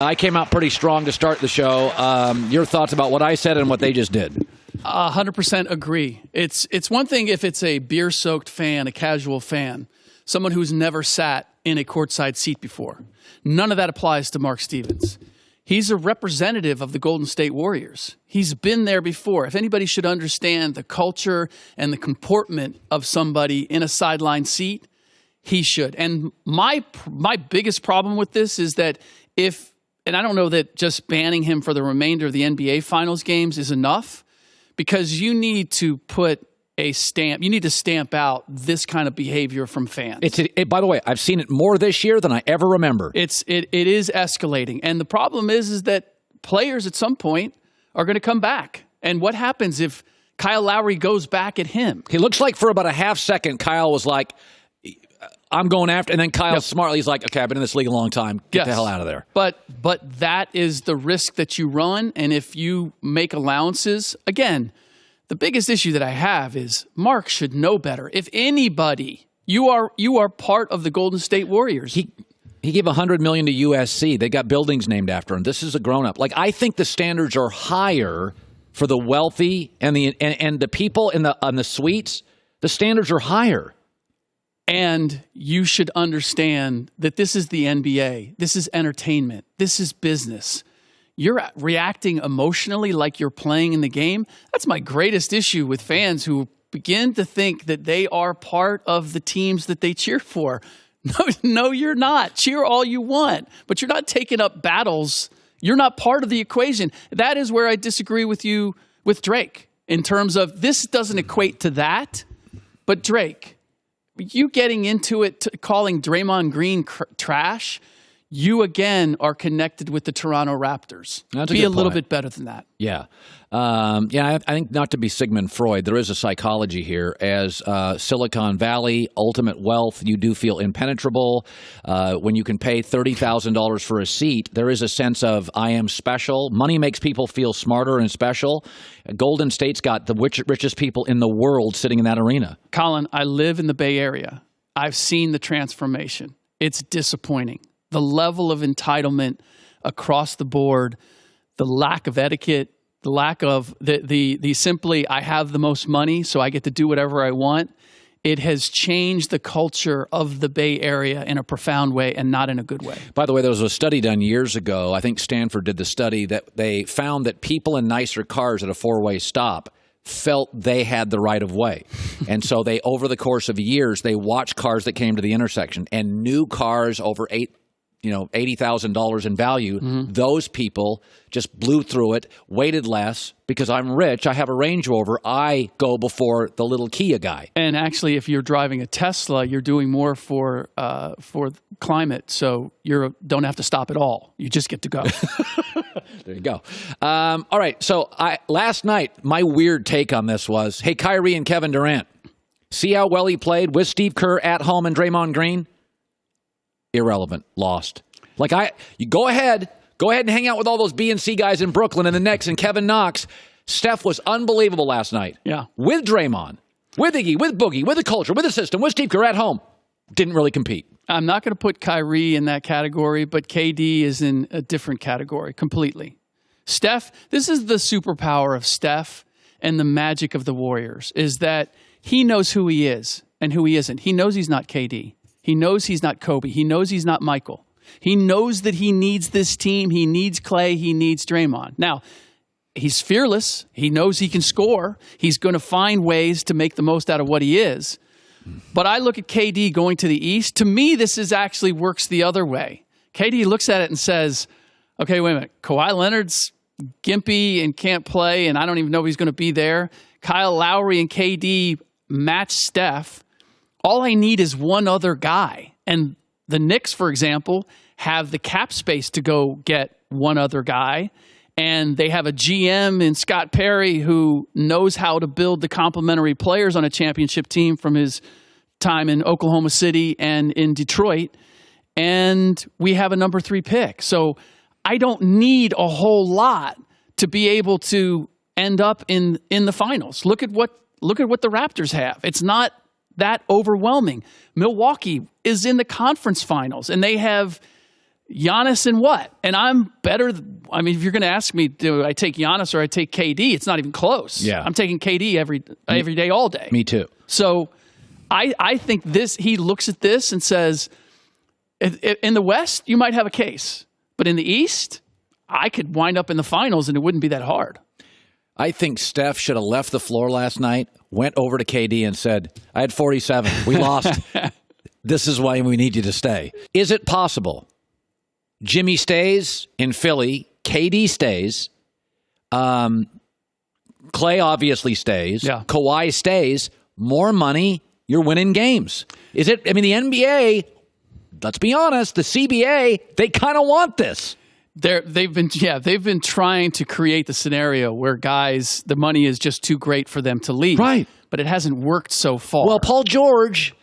I came out pretty strong to start the show. Your thoughts about what I said and what they just did? 100% agree. It's one thing if it's a beer-soaked fan, a casual fan, someone who's never sat in a courtside seat before. None of that applies to Mark Stevens. He's a representative of the Golden State Warriors. He's been there before. If anybody should understand the culture and the comportment of somebody in a sideline seat, he should. And my biggest problem with this is that and I don't know that just banning him for the remainder of the NBA Finals games is enough, because you need to put a stamp. You need to stamp out this kind of behavior from fans. By the way, I've seen it more this year than I ever remember. It is escalating. And the problem is that players at some point are going to come back. And what happens if Kyle Lowry goes back at him? He looks like for about a half second, Kyle was like, I'm going after, and then Kyle smartly is like, okay, I've been in this league a long time. Get the hell out of there. But that is the risk that you run, and if you make allowances, again, the biggest issue that I have is Mark should know better. If anybody, you are part of the Golden State Warriors. He gave $100 million to USC. They got buildings named after him. This is a grown-up. Like, I think the standards are higher for the wealthy and the people on the suites. The standards are higher. And you should understand that this is the NBA. This is entertainment. This is business. You're reacting emotionally like you're playing in the game. That's my greatest issue with fans who begin to think that they are part of the teams that they cheer for. No, you're not. Cheer all you want, but you're not taking up battles. You're not part of the equation. That is where I disagree with you with Drake in terms of this doesn't equate to that, but Drake, you getting into it, calling Draymond Green trash, you again are connected with the Toronto Raptors. Be a little bit better than that. Yeah. I think not to be Sigmund Freud, there is a psychology here. As Silicon Valley, ultimate wealth, you do feel impenetrable. When you can pay $30,000 for a seat, there is a sense of I am special. Money makes people feel smarter and special. Golden State's got the richest people in the world sitting in that arena. Colin, I live in the Bay Area. I've seen the transformation. It's disappointing. The level of entitlement across the board, the lack of etiquette, the lack of the simply I have the most money, so I get to do whatever I want. It has changed the culture of the Bay Area in a profound way and not in a good way. By the way, there was a study done years ago. I think Stanford did the study that they found that people in nicer cars at a four-way stop felt they had the right of way. And so they, over the course of years, they watched cars that came to the intersection, and new cars over $80,000 in value, those people just blew through it, waited less. Because I'm rich, I have a Range Rover, I go before the little Kia guy. And actually, if you're driving a Tesla, you're doing more for climate, so you don't have to stop at all. You just get to go. There you go. All right, so last night, my weird take on this was, hey, Kyrie and Kevin Durant, see how well he played with Steve Kerr at home and Draymond Green? Irrelevant. Lost. You go ahead and hang out with all those B and C guys in Brooklyn and the Knicks and Kevin Knox. Steph was unbelievable last night. Yeah. With Draymond, with Iggy, with Boogie, with the culture, with the system, with Steve Kerr at home. Didn't really compete. I'm not going to put Kyrie in that category, but KD is in a different category completely. Steph, this is the superpower of Steph and the magic of the Warriors, is that he knows who he is and who he isn't. He knows he's not KD. He knows he's not Kobe. He knows he's not Michael. He knows that he needs this team. He needs Klay. He needs Draymond. Now, he's fearless. He knows he can score. He's going to find ways to make the most out of what he is. But I look at KD going to the East. To me, this is actually works the other way. KD looks at it and says, okay, wait a minute. Kawhi Leonard's gimpy and can't play, and I don't even know if he's going to be there. Kyle Lowry and KD match Steph. All I need is one other guy. And the Knicks, for example, have the cap space to go get one other guy. And they have a GM in Scott Perry who knows how to build the complementary players on a championship team from his time in Oklahoma City and in Detroit. And we have a number 3 pick. So I don't need a whole lot to be able to end up in the finals. Look at what the Raptors have. It's not that overwhelming. Milwaukee is in the conference finals, and they have Giannis and what? And I'm better. I mean, if you're going to ask me, do I take Giannis or I take KD? It's not even close. Yeah. I'm taking KD every day, all day. Me too. So I think he looks at this and says, in the West, you might have a case. But in the East, I could wind up in the finals and it wouldn't be that hard. I think Steph should have left the floor last night, went over to KD and said, I had 47. We lost. This is why we need you to stay. Is it possible? Jimmy stays in Philly. KD stays. Klay obviously stays. Yeah. Kawhi stays. More money, you're winning games. Is it? I mean, the NBA, let's be honest, the CBA, they kind of want this. They've been trying to create the scenario where guys, the money is just too great for them to leave. Right. But it hasn't worked so far. Well, Paul George,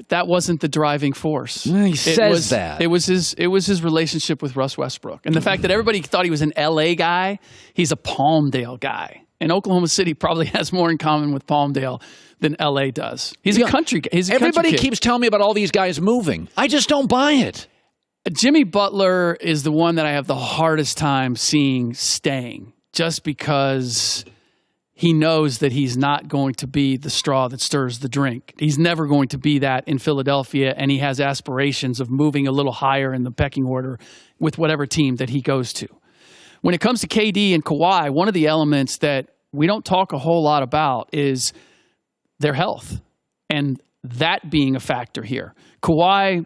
that wasn't the driving force. He says that. It was his relationship with Russ Westbrook. And the fact that everybody thought he was an LA guy, he's a Palmdale guy. And Oklahoma City probably has more in common with Palmdale than LA does. He's a country kid. Everybody keeps telling me about all these guys moving. I just don't buy it. Jimmy Butler is the one that I have the hardest time seeing staying, just because he knows that he's not going to be the straw that stirs the drink. He's never going to be that in Philadelphia, and he has aspirations of moving a little higher in the pecking order with whatever team that he goes to. When it comes to KD and Kawhi, one of the elements that we don't talk a whole lot about is their health, and that being a factor here. Kawhi,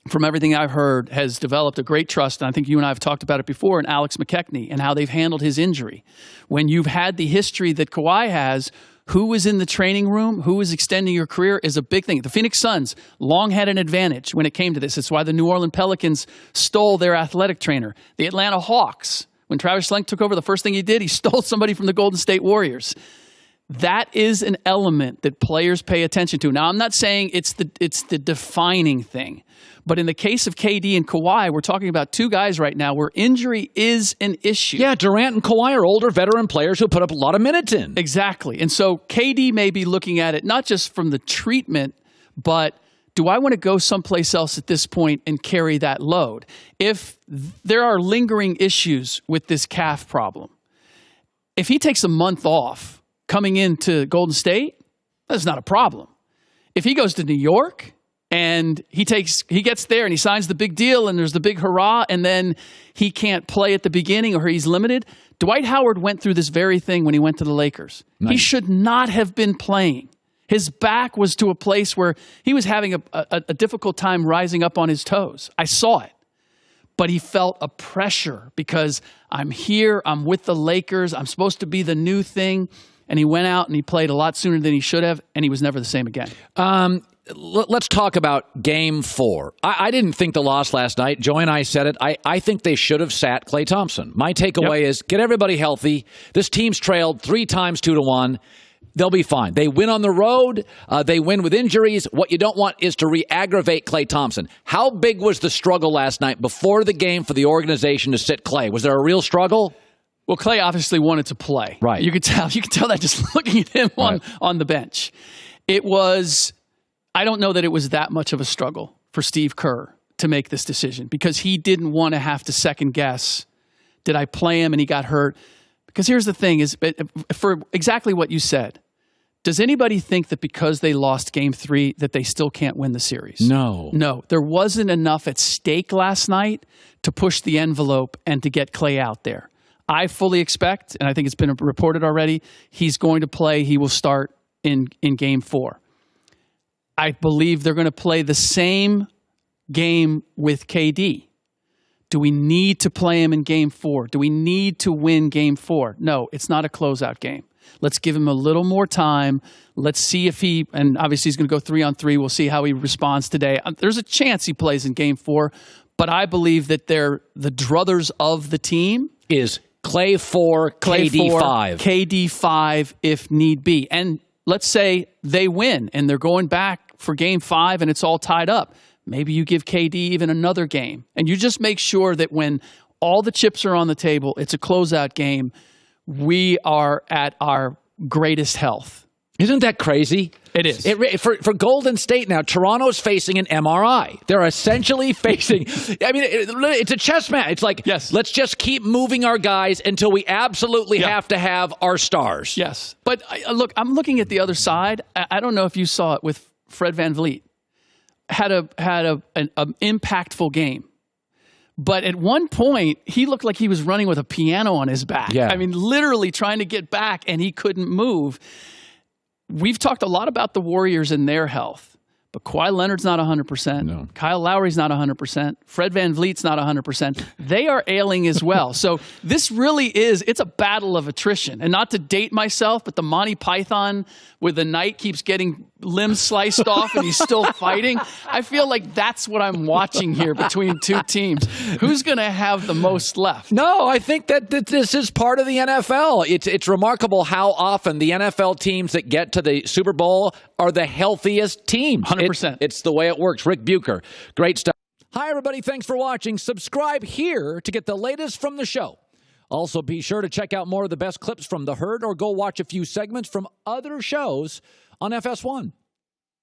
from everything I've heard, has developed a great trust, and I think you and I have talked about it before, in Alex McKechnie and how they've handled his injury. When you've had the history that Kawhi has, who is in the training room, who is extending your career is a big thing. The Phoenix Suns long had an advantage when it came to this. It's why the New Orleans Pelicans stole their athletic trainer. The Atlanta Hawks, when Travis Schlenk took over, the first thing he did, he stole somebody from the Golden State Warriors. That is an element that players pay attention to. Now, I'm not saying it's the defining thing. But in the case of KD and Kawhi, we're talking about two guys right now where injury is an issue. Yeah, Durant and Kawhi are older veteran players who put up a lot of minutes in. Exactly. And so KD may be looking at it not just from the treatment, but do I want to go someplace else at this point and carry that load? If there are lingering issues with this calf problem, if he takes a month off coming into Golden State, that's not a problem. If he goes to New York and he gets there and he signs the big deal and there's the big hurrah and then he can't play at the beginning or he's limited. Dwight Howard went through this very thing when he went to the Lakers. Nice. He should not have been playing. His back was to a place where he was having a difficult time rising up on his toes. I saw it. But he felt a pressure because I'm here, I'm with the Lakers, I'm supposed to be the new thing. And he went out and he played a lot sooner than he should have, and he was never the same again. Let's talk about Game 4. I didn't think the loss last night. Joey and I said it. I think they should have sat Klay Thompson. My takeaway is get everybody healthy. This team's trailed 3 times 2-1. They'll be fine. They win on the road. They win with injuries. What you don't want is to re-aggravate Klay Thompson. How big was the struggle last night before the game for the organization to sit Klay? Was there a real struggle? Well, Klay obviously wanted to play. Right. You could tell that just looking at him on the bench. It was, I don't know that it was that much of a struggle for Steve Kerr to make this decision because he didn't want to have to second guess, did I play him and he got hurt? Because here's the thing is, for exactly what you said, does anybody think that because they lost Game 3 that they still can't win the series? No. No. There wasn't enough at stake last night to push the envelope and to get Klay out there. I fully expect, and I think it's been reported already, he's going to play. He will start in Game 4. I believe they're going to play the same game with KD. Do we need to play him in Game 4? Do we need to win Game 4? No, it's not a closeout game. Let's give him a little more time. Let's see if and obviously he's going to go 3-on-3. We'll see how he responds today. There's a chance he plays in Game 4, but I believe that they're the druthers of the team. Is Klay 4, KD 5. KD 5 if need be. And let's say they win and they're going back for Game 5 and it's all tied up. Maybe you give KD even another game. And you just make sure that when all the chips are on the table, it's a closeout game, we are at our greatest health. Isn't that crazy? It is. For Golden State now, Toronto's facing an MRI. They're essentially facing, it's a chess match. It's like, yes, let's just keep moving our guys until we absolutely have to have our stars. Yes. But look, I'm looking at the other side. I don't know if you saw it with Fred VanVleet. Had an impactful game. But at one point, he looked like he was running with a piano on his back. Yeah. I mean, literally trying to get back, and he couldn't move. We've talked a lot about the Warriors and their health, but Kawhi Leonard's not 100%. No. Kyle Lowry's not 100%. Fred VanVleet's not 100%. They are ailing as well. So this really it's a battle of attrition. And not to date myself, but the Monty Python where the knight keeps getting limbs sliced off and he's still fighting. I feel like that's what I'm watching here between two teams. Who's going to have the most left? No, I think that this is part of the NFL. It's remarkable how often the NFL teams that get to the Super Bowl are the healthiest teams. 100%. It's the way it works. Ric Bucher, great stuff. Hi, everybody. Thanks for watching. Subscribe here to get the latest from the show. Also, be sure to check out more of the best clips from The Herd or go watch a few segments from other shows on FS1.